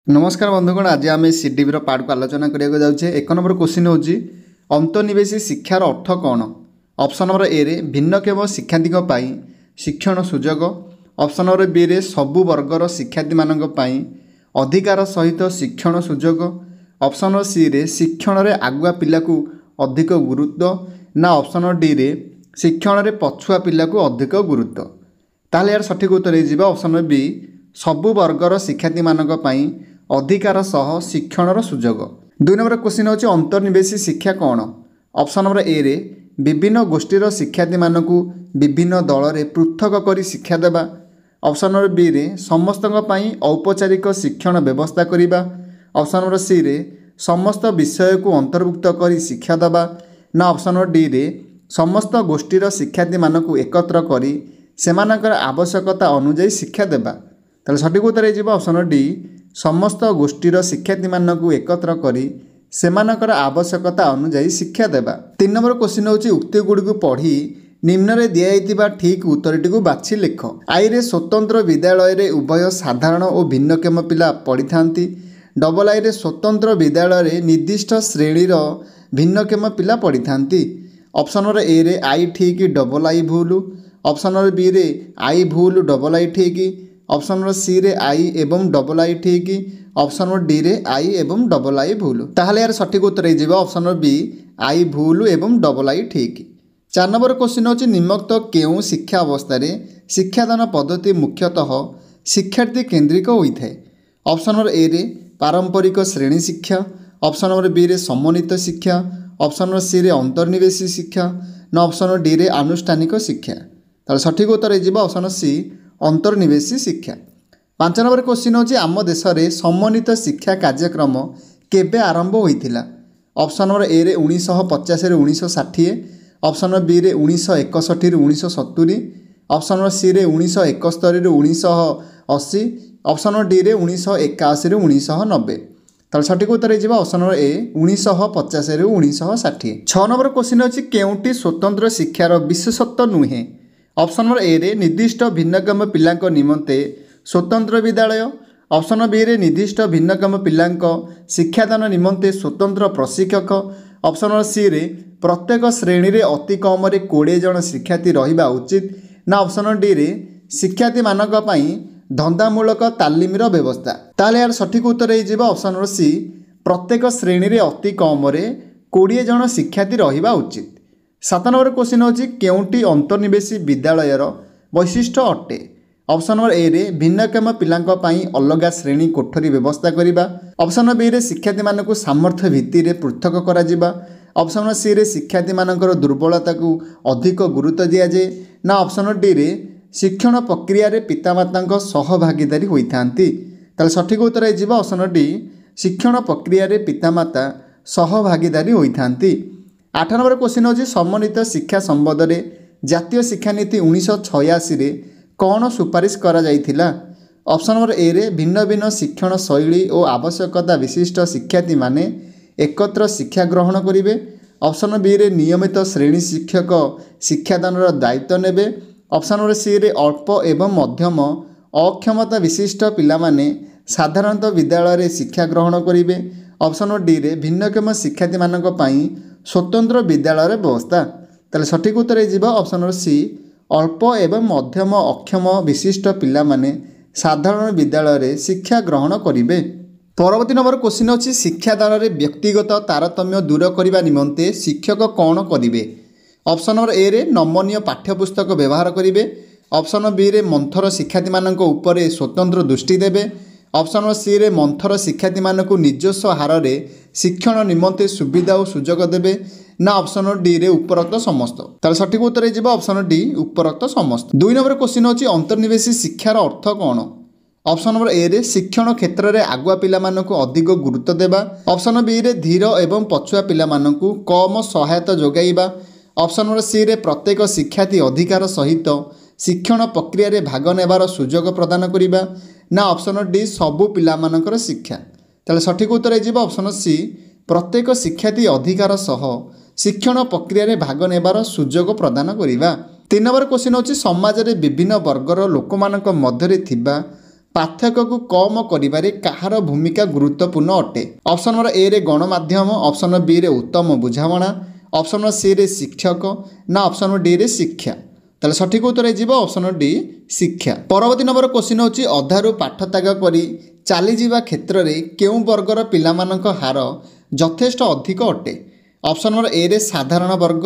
नमस्कार बंधुगण, आज आम सीडीबी पार्ट को आलोचना करने जाऊे। एक नंबर क्वेश्चन हूँ अंतर्निवेशी शिक्षार अर्थ कौन। ऑप्शन नंबर ए रे भिन्नक्षम शिक्षार्थी शिक्षण सुजोग। ऑप्शन नंबर बी रे सबु वर्गर शिक्षार्थी मानक अधिकार सहित शिक्षण सुजोग। ऑप्शन नंबर सी रे शिक्षण रे आगुआ पिला को अधिक गुरुत्व ना ऑप्शन नंबर डी रे शिक्षण रे पछुआ पिला को अधिक गुरुत्व। ताहले यार सठिक उत्तर हो ऑप्शन नंबर बी सबु वर्गर शिक्षार्थी मानक अधिकार सह शिक्षण सुजोग। दुई नंबर क्वेश्चन होची अंतर्निवेशी शिक्षा कौन। ऑप्शन नंबर ए रे विभिन्न गोष्ठीर शिक्षार्थी मानक विभिन्न दल रे पृथक करी शिक्षा देवा। ऑप्शन नंबर बी रे समस्त औपचारिक शिक्षण व्यवस्था करिबा। ऑप्शन नंबर सी रे समस्त विषय को अंतर्भुक्त करी शिक्षा देवा ना ऑप्शन नंबर डी रे समस्त गोष्ठीर शिक्षार्थी मानक एकत्र करी सेमानकर आवश्यकता अनुଯାयी शिक्षा देवा। ताले सठिक उत्तर हो ऑप्शन नंबर डी समस्त गोष्ठीर शिक्षार्थी मानक एकत्र करी सेमानकर आवश्यकता अनुଯାयी शिक्षा देवा। तीन नंबर क्वेश्चन होची उक्ति गुड़ी को पढ़ी निम्न रे दिया ठीक उत्तरटी को बाछि लिख। आई रे स्वतंत्र विद्यालय रे उभय साधारण और भिन्नक्षम पिला पढ़ी थांती। डबल आई रे स्वतंत्र विद्यालय रे निर्दिष्ट श्रेणीर भिन्नक्षम पिला पढ़ी थांती। ऑप्शन नंबर ए रे आई ठीक डबल आई भूल। ऑप्शन नंबर बी रे आई भूल डबल आई ठीक। ऑप्शन नंबर सी रे आई एवं डबल आई ठीक। ऑप्शन नंबर डी रे आई एवं डबल आई भूल। ताहले यार सठिक उत्तर हो ऑप्शन नंबर बी आई भूल एवं डबल आई ठीक। चार नंबर क्वेश्चन होची निम्नलिखित केउं शिक्षा अवस्था रे शिक्षादान पद्धति मुख्यतः शिक्षार्थी केन्द्रिक होता है। ऑप्शन नंबर ए रे पारंपरिक श्रेणी शिक्षा। ऑप्शन नंबर बी रे समन्वित शिक्षा। ऑप्शन नंबर सी रे अंतर्निवेशी शिक्षा ना ऑप्शन नंबर डी रे आनुष्ठानिक शिक्षा। ताहले सठिक उत्तर हो ऑप्शन नंबर सी अंतर्निवेशी शिक्षा। पांच नंबर क्वेश्चन होची आम देश में समन्वित शिक्षा कार्यक्रम केबे आरंभ होइथिला। ऑप्शन नंबर ए रे 1950 रे 1960। ऑप्शन नंबर बी रे 1961 रे 1970। ऑप्शन नंबर सी रे 1971 रे 1980। ऑप्शन नंबर डी रे 1981 रे 1990। तार सठिक उत्तर हो ऑप्शन नंबर ए 1950 रे 1960। 6 नंबर क्वेश्चन होची केउंटी स्वतंत्र शिक्षार विशेषत्व नुहे। ऑप्शन नंबर ए रे निर्दिष्ट भिन्नक्षम पिलांक निमंते स्वतंत्र विद्यालय। ऑप्शन नंबर बी रे निर्दिष्ट भिन्नक्षम पिलांक शिक्षादान निमंते स्वतंत्र प्रशिक्षक। ऑप्शन नंबर सी रे प्रत्येक श्रेणी रे अति कम रे 20 जन शिक्षार्थी रहिबा उचित ना ऑप्शन नंबर डी रे शिक्षार्थी मानक पई धंदामूलक तालीमर व्यवस्था। ताले यार सठिक उत्तर हो ऑप्शन नंबर सी प्रत्येक श्रेणी रे अति कम रे 20 जन शिक्षार्थी रहिबा उचित। 7 नंबर क्वेश्चन होची केउंटी अंतर्निवेशी विद्यालयर वैशिष्ट्य अटे। ऑप्शन नंबर ए रे भिन्नक्षम पिलांक पई अलग श्रेणी कोठरी व्यवस्था करिबा। ऑप्शन नंबर बी रे शिक्षार्थी मानक सामर्थ्य भित्ति रे पृथक करा जिबा। ऑप्शन नंबर सी रे शिक्षार्थी मानकर दुर्बलता को अधिक गुरुत्व दिया जाए ना ऑप्शन नंबर डी रे शिक्षण प्रक्रिया रे पितामाता सहभागीदारी होइथांती। ताले सठिक उत्तर हो ऑप्शन नंबर डी शिक्षण प्रक्रिया रे पितामाता सहभागीदारी होइथांती। 8 नंबर क्वेश्चन होची समन्वित शिक्षा संबंध में जातीय शिक्षा नीति 1986 रे कौन सुपारिश करा जाइथिला। ऑप्शन नंबर ए रे भिन्न भिन्न शिक्षण शैली और आवश्यकता विशिष्ट शिक्षार्थी माने एकत्र शिक्षा ग्रहण करिवे। ऑप्शन नंबर बी रे नियमित श्रेणी शिक्षक शिक्षादान दायित्व नेबे। ऑप्शन नंबर सी रे अल्प एवं मध्यम अक्षमता विशिष्ट पिला माने साधारणतः विद्यालय रे शिक्षा ग्रहण करिवे। ऑप्शन नंबर डी रे भिन्नक्षम शिक्षार्थी मानक पई स्वतंत्र विद्यालय व्यवस्था। ताले सठिक उत्तर हो ऑप्शन नंबर सी अल्प एवं मध्यम अक्षम विशिष्ट पिला माने साधारण विद्यालय रे शिक्षा ग्रहण करिवे। परवर्ती नंबर क्वेश्चन होची शिक्षादान रे व्यक्तिगत तारतम्य दूर करने निमंते शिक्षक कौन करिवे। ऑप्शन नंबर ए रे नमनीय पाठ्यपुस्तक व्यवहार करिवे। ऑप्शन नंबर बी रे मंथर शिक्षार्थी मानक उपरे स्वतंत्र दृष्टि देवे। ऑप्शन नंबर सी रे मंथर शिक्षार्थी मानक निजस्व हार रे शिक्षण निमंते सुविधा और सुजोग देवे ना ऑप्शन नंबर डी रे उपरोक्त समस्त। तार सठिक उत्तर हो ऑप्शन नंबर डी उपरोक्त समस्त। 2 नंबर क्वेश्चन होची अंतर्निवेशी शिक्षार अर्थ कौन। ऑप्शन नंबर ए रे शिक्षण क्षेत्र में आगुआ पिला मानक अधिक गुरुत्व देवा। ऑप्शन नंबर बी रे धीर एवं पछुआ पिला मानक कम सहायता जोगाइबा। ऑप्शन नंबर सी रे प्रत्येक शिक्षार्थी अधिकार सहित शिक्षण प्रक्रिया रे भाग नेबार सुजोग प्रदान करिबा ना ऑप्शन नंबर डी सबु पिला मानकर शिक्षा। ताले सठिक उत्तर हो ऑप्शन सी प्रत्येक शिक्षार्थी अधिकार सह शिक्षण प्रक्रिया रे भाग नेबार सुजोग प्रदान करिबा। 3 नंबर क्वेश्चन होची समाज रे विभिन्न वर्गर लोक मानक मध्य रे थिबा ପାର୍ଥକ୍ୟକୁ କମ୍ କରିବାରେ କାହାର ଭୂମିକା ଗୁରୁତ୍ୱପୂର୍ଣ୍ଣ ଅଟେ? ଅପସନ୍ ନମ୍ବର ଏ ରେ ଗଣମାଧ୍ୟମ, ଅପସନ୍ ନମ୍ବର ବି ରେ ଉତ୍ତମ ବୁଝାମଣା, ଅପସନ୍ ନମ୍ବର ସି ରେ ଶିକ୍ଷକ ନା ଅପସନ୍ ନମ୍ବର ଡି ରେ ଶିକ୍ଷା? ତାହେଲେ ସଠିକ୍ ଉତ୍ତର ହେଇଯିବ ଅପସନ୍ ନମ୍ବର ଡି ଶିକ୍ଷା। ପରବର୍ତ୍ତୀ ନମ୍ବର କ୍ୱେଶ୍ଚିନ୍ ହେଉଛି ଅଧାରୁ ପାଠ ତ୍ୟାଗ କରି ଚାଲିଯିବା କ୍ଷେତ୍ରରେ କେଉଁ ବର୍ଗର ପିଲାମାନଙ୍କ ହାର ଯଥେଷ୍ଟ ଅଧିକ ଅଟେ? ଅପସନ୍ ନମ୍ବର ଏ ରେ ସାଧାରଣ ବର୍ଗ,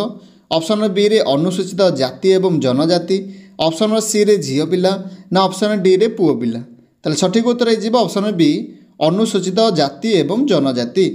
ଅପସନ୍ ନମ୍ବର ବି ରେ ଅନୁସୂଚିତ ଜାତି ଏବଂ ଜନଜାତି, ଅପସନ୍ ନମ୍ବର ସି ରେ ଝିଅ ପିଲା ନା ଅପସନ୍ ନମ୍ବର ଡି ରେ ପୁଅ ପିଲା? ତାହେଲେ ସଠିକ୍ ଉତ୍ତର ହେଇଯିବ ଅପସନ୍ ନମ୍ବର ବି ଅନୁସୂଚିତ ଜାତି ଏବଂ ଜନଜାତି।